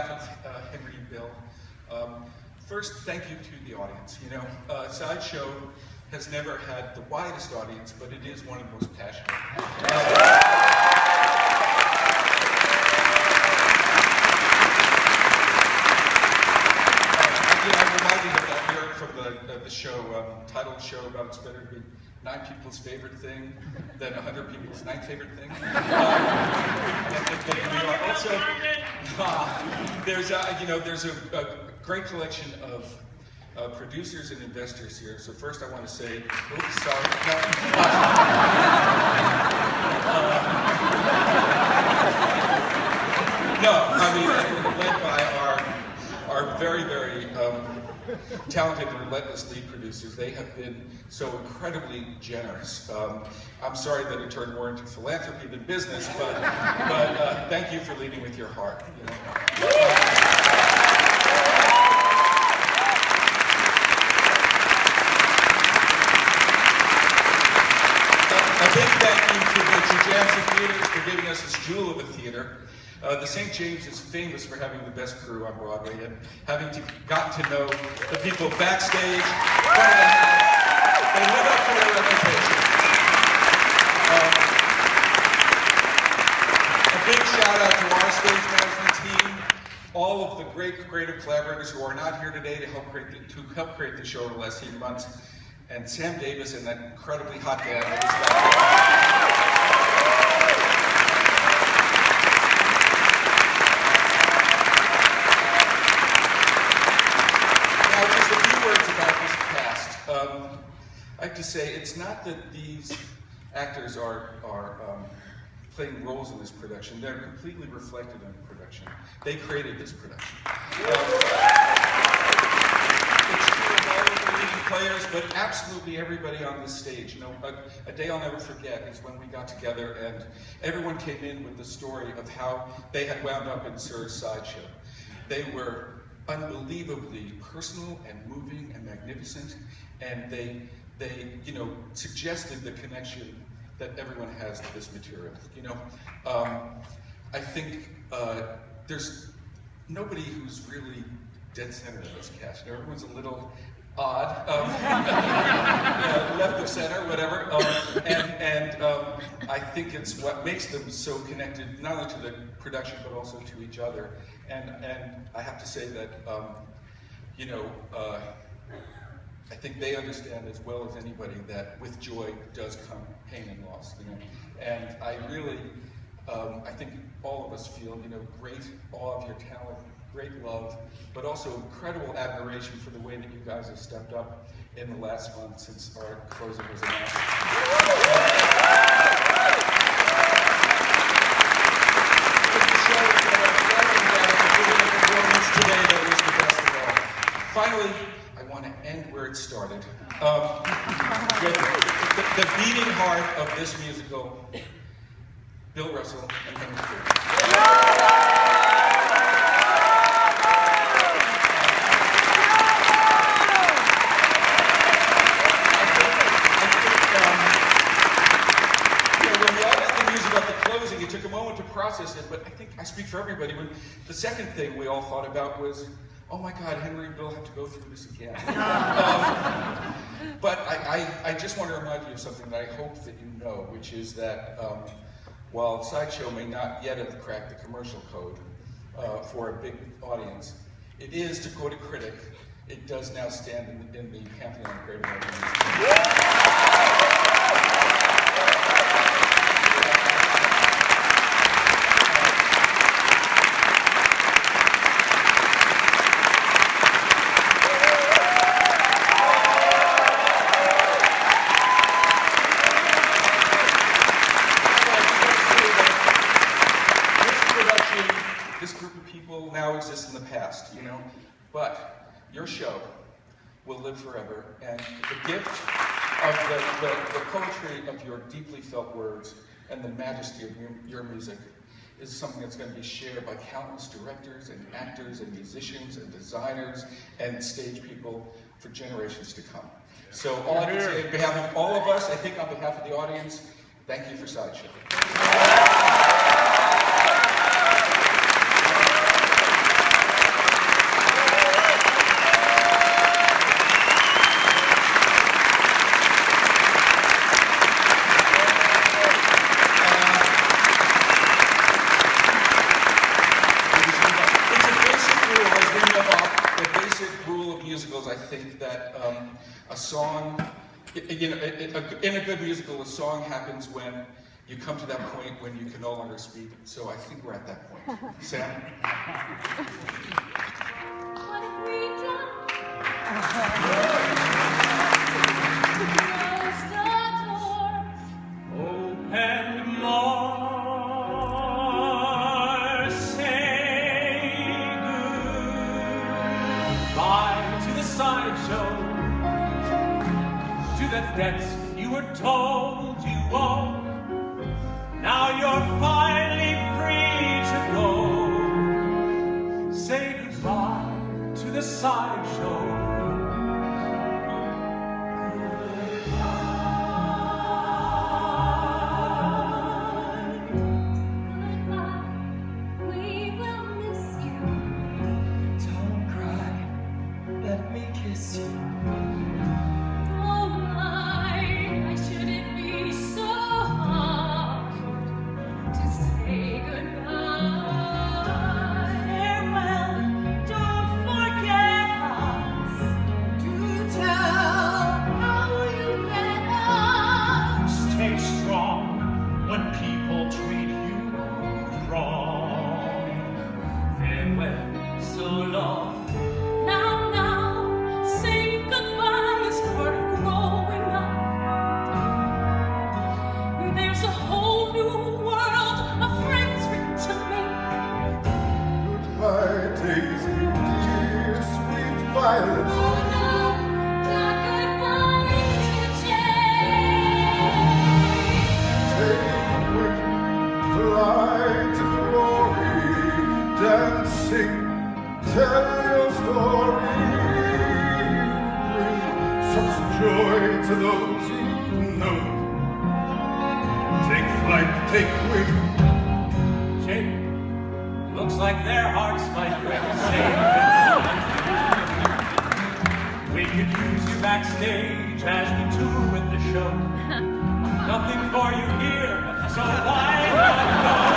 behalf of Henry and Bill, first, thank you to the audience. You know, Sideshow has never had the widest audience, but it is one of the most passionate. I'm reminded of that lyric from the show, titled show about it's better to be 9 people's favorite thing than 100 people's 9th favorite thing. There's a great collection of producers and investors here. So first I want to say, oops, sorry. Led by our very, very talented and relentless lead producers. They have been so incredibly generous. I'm sorry that it turned more into philanthropy than business, but thank you for leading with your heart. You know? A big thank you to the Jansen Theater for giving us this jewel of a theater. The St. James is famous for having the best crew on Broadway, and having gotten to know the people backstage, they live up to their reputation. A big shout out to our stage management team, all of the great creative collaborators who are not here today to help create the show over the last 8 months, and Sam Davis and that incredibly hot band that was back I have to say, it's not that these actors are playing roles in this production. They're completely reflected in the production. They created this production. It's true of all of the leading players, but absolutely everybody on this stage. You know, a day I'll never forget is when we got together and everyone came in with the story of how they had wound up in Sir's Sideshow. They were unbelievably personal and moving and magnificent, and they suggested the connection that everyone has to this material. You know, I think there's nobody who's really dead center in this cast. You know, everyone's a little odd, left of center, whatever, I think it's what makes them so connected, not only to the production, but also to each other. And I have to say that, I think they understand as well as anybody that with joy does come pain and loss, you know. And I really, I think all of us feel, great awe of your talent, great love, but also incredible admiration for the way that you guys have stepped up in the last month since our closing was announced. Today that was the best of all. Finally, I want to end where it started. The beating heart of this musical, Bill Russell and Henry Krieger. When we all got the news about the closing, it took a moment to process it, but I think I speak for everybody. When the second thing we all thought about was, oh my God, Henry and Bill have to go through this again. But I just want to remind you of something that I hope that you know, which is that while Sideshow may not yet have cracked the commercial code for a big audience, it is, to quote a critic, it does now stand in the pantheon of great American music. Now exists in the past, but your show will live forever, and the gift of the poetry of your deeply felt words and the majesty of your music is something that's going to be shared by countless directors and actors and musicians and designers and stage people for generations to come. So all I can say on behalf of all of us, I think on behalf of the audience, thank you for Sideshow. basic rule of musicals, I think that a song, in a good musical, a song happens when you come to that point when you can no longer speak. So I think we're at that point. Sam? What have we done? Close the door. Open more. Say goodbye to the sideshow, to the debts you were told you owed. Now you're finally free to go. Say goodbye to the sideshow. Goodbye, we will miss you. Don't cry, let me kiss you. Oh my, I shouldn't be so hard to say goodbye. Farewell, don't forget us. Do tell how you met us. Stay strong when people treat you wrong. Farewell, so long. Now, saying goodbye is part of growing up. There's a whole new world of friends to make. Goodbye, Daisy, dear sweet violet. Oh no, not goodbye to Jane. Take wing, fly to glory, dancing, tell your story. Bring such joy to those who know. Take flight, take wing. Jake, looks like their hearts might be saying goodbye. We could use you backstage as we tour with the show. Nothing for you here, so why not go?